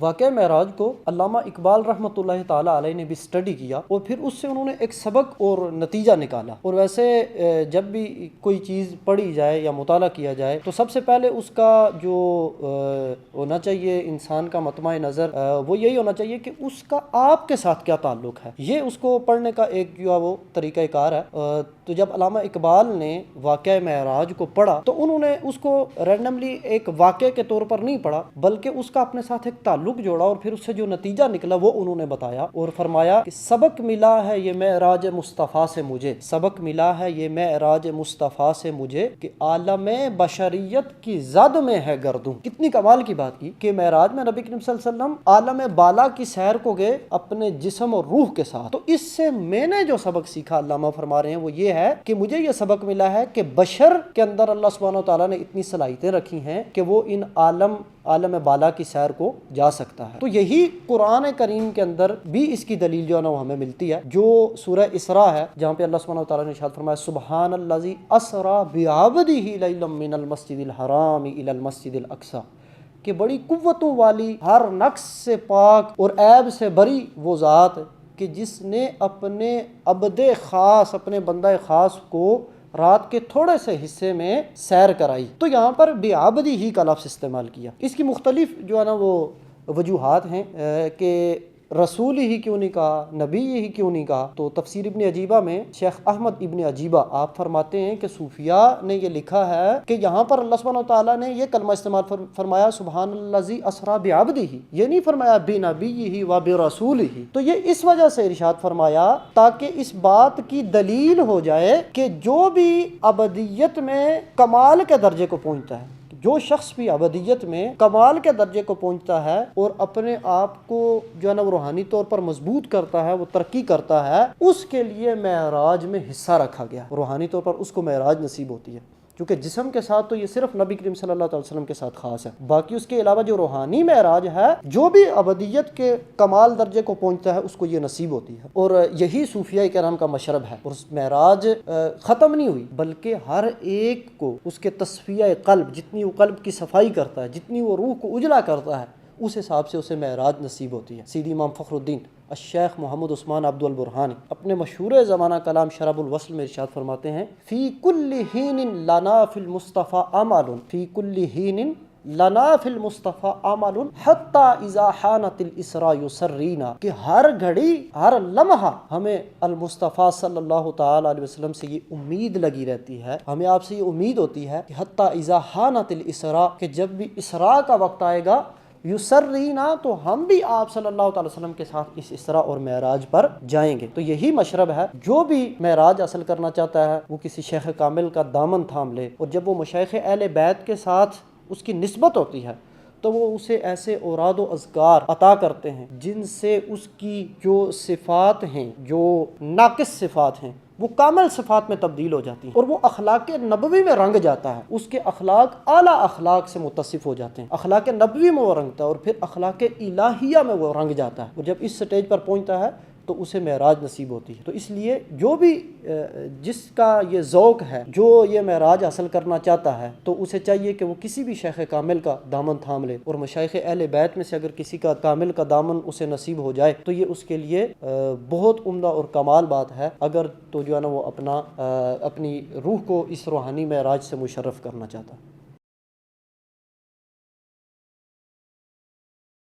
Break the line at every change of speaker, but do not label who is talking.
واقعہ معراج کو علامہ اقبال رحمۃ اللہ تعالیٰ علیہ نے بھی اسٹڈی کیا اور پھر اس سے انہوں نے ایک سبق اور نتیجہ نکالا. اور ویسے جب بھی کوئی چیز پڑھی جائے یا مطالعہ کیا جائے تو سب سے پہلے اس کا جو ہونا چاہیے انسان کا مطمع نظر وہ یہی ہونا چاہیے کہ اس کا آپ کے ساتھ کیا تعلق ہے. یہ اس کو پڑھنے کا ایک جو ہے وہ طریقہ کار ہے. تو جب علامہ اقبال نے واقعہ معراج کو پڑھا تو انہوں نے اس کو رینڈملی ایک واقعے کے طور پر نہیں پڑھا بلکہ اس کا اپنے ساتھ ایک تعلق جوڑا اور پھر اس سے جو نتیجہ نکلا وہ انہوں نے بتایا اور فرمایا کہ سبق ملا ہے یہ معراج مصطفیٰ سے مجھے، سبق ملا ہے یہ معراج مصطفیٰ سے مجھے کہ عالم بشریت کی زد میں ہے گردوں. کتنی کمال کی بات کی کہ معراج میں نبی کریم صلی اللہ علیہ وسلم عالم بالا کی سیر کو گئے اپنے جسم اور روح کے ساتھ. تو اس سے میں نے جو سبق سیکھا، علامہ فرما رہے ہیں، وہ یہ ہے کہ مجھے یہ سبق ملا ہے کہ بشر کے اندر اللہ سبحانہ وتعالیٰ نے اتنی صلاحیتیں رکھی ہیں کہ وہ ان عالم بالا کی سیر کو جا سکتا ہے. تو یہی قرآن کریم کے اندر بھی اس کی دلیل جو ہے نا وہ ہمیں ملتی ہے، جو سورہ اسراء ہے جہاں پہ اللہ سبحانہ وتعالیٰ نے ارشاد فرمایا سبحان الذی اسریٰ بعبدہ لیلا من المسجد الحرام الی المسجد الاقصی، کہ بڑی قوتوں والی، ہر نقص سے پاک اور عیب سے بری وہ ذات کہ جس نے اپنے عبد خاص، اپنے بندہ خاص کو رات کے تھوڑے سے حصے میں سیر کرائی. تو یہاں پر بعبدہ ہی کا لفظ استعمال کیا. اس کی مختلف جو ہے نا وہ وجوہات ہیں کہ رسول ہی کیوں نہیں کہا، نبی ہی کیوں نہیں کہا. تو تفسیر ابن عجیبہ میں شیخ احمد ابن عجیبہ آپ فرماتے ہیں کہ صوفیاء نے یہ لکھا ہے کہ یہاں پر اللہ سبحانہ وتعالیٰ نے یہ کلمہ استعمال فرمایا سبحان الذی اسریٰ بعبدہ، یہ نہیں فرمایا بنبیہ و برسولہ. تو یہ اس وجہ سے ارشاد فرمایا تاکہ اس بات کی دلیل ہو جائے کہ جو بھی ابدیت میں کمال کے درجے کو پہنچتا ہے، جو شخص بھی ابدیت میں کمال کے درجے کو پہنچتا ہے اور اپنے آپ کو جو ہے نا روحانی طور پر مضبوط کرتا ہے، وہ ترقی کرتا ہے، اس کے لیے معراج میں حصہ رکھا گیا. روحانی طور پر اس کو معراج نصیب ہوتی ہے، کیونکہ جسم کے ساتھ تو یہ صرف نبی کریم صلی اللہ علیہ وسلم کے ساتھ خاص ہے. باقی اس کے علاوہ جو روحانی معراج ہے، جو بھی ابدیت کے کمال درجے کو پہنچتا ہے اس کو یہ نصیب ہوتی ہے. اور یہی صوفیاء کرام کا مشرب ہے. اور معراج ختم نہیں ہوئی بلکہ ہر ایک کو اس کے تصفیہ قلب، جتنی وہ قلب کی صفائی کرتا ہے، جتنی وہ روح کو اجلا کرتا ہے، اس حساب سے اسے معراج نصیب ہوتی ہے. سیدی امام فخر الدین الشیخ محمد عثمان عبد البرہانی اپنے مشہور زمانہ کلام شراب الوصل میں ارشاد فرماتے ہیں فی کل حین لنا فی المصطفیٰ عمل، فی کل حین لنا فی المصطفیٰ عمل حتی اذا حانت الاسراء یسرینا، کہ ہر گھڑی، ہر لمحہ ہمیں المصطفیٰ صلی اللہ تعالی علیہ وسلم سے یہ امید لگی رہتی ہے، ہمیں آپ سے یہ امید ہوتی ہے کہ حتی اذا حانت الاسراء، کہ جب بھی اسراء کا وقت آئے گا، یسرینا، تو ہم بھی آپ صلی اللہ تعالی وسلم کے ساتھ اس اسراء اور معراج پر جائیں گے. تو یہی مشرب ہے. جو بھی معراج حاصل کرنا چاہتا ہے وہ کسی شیخ کامل کا دامن تھام لے، اور جب وہ مشائخ اہل بیت کے ساتھ اس کی نسبت ہوتی ہے تو وہ اسے ایسے اوراد و اذکار عطا کرتے ہیں جن سے اس کی جو صفات ہیں، جو ناقص صفات ہیں، وہ کامل صفات میں تبدیل ہو جاتی ہیں، اور وہ اخلاق نبوی میں رنگ جاتا ہے. اس کے اخلاق اعلیٰ اخلاق سے متصف ہو جاتے ہیں. اخلاق نبوی میں وہ رنگتا ہے اور پھر اخلاق الہیہ میں وہ رنگ جاتا ہے. اور جب اس سٹیج پر پہنچتا ہے تو اسے معراج نصیب ہوتی ہے. تو اس لیے جو بھی جس کا یہ ذوق ہے، جو یہ معراج حاصل کرنا چاہتا ہے، تو اسے چاہیے کہ وہ کسی بھی شیخ کامل کا دامن تھام لے. اور مشائخ اہل بیت میں سے اگر کسی کا کامل کا دامن اسے نصیب ہو جائے تو یہ اس کے لیے بہت عمدہ اور کمال بات ہے، اگر تو جو ہے نا وہ اپنی روح کو اس روحانی معراج سے مشرف کرنا چاہتا ہے.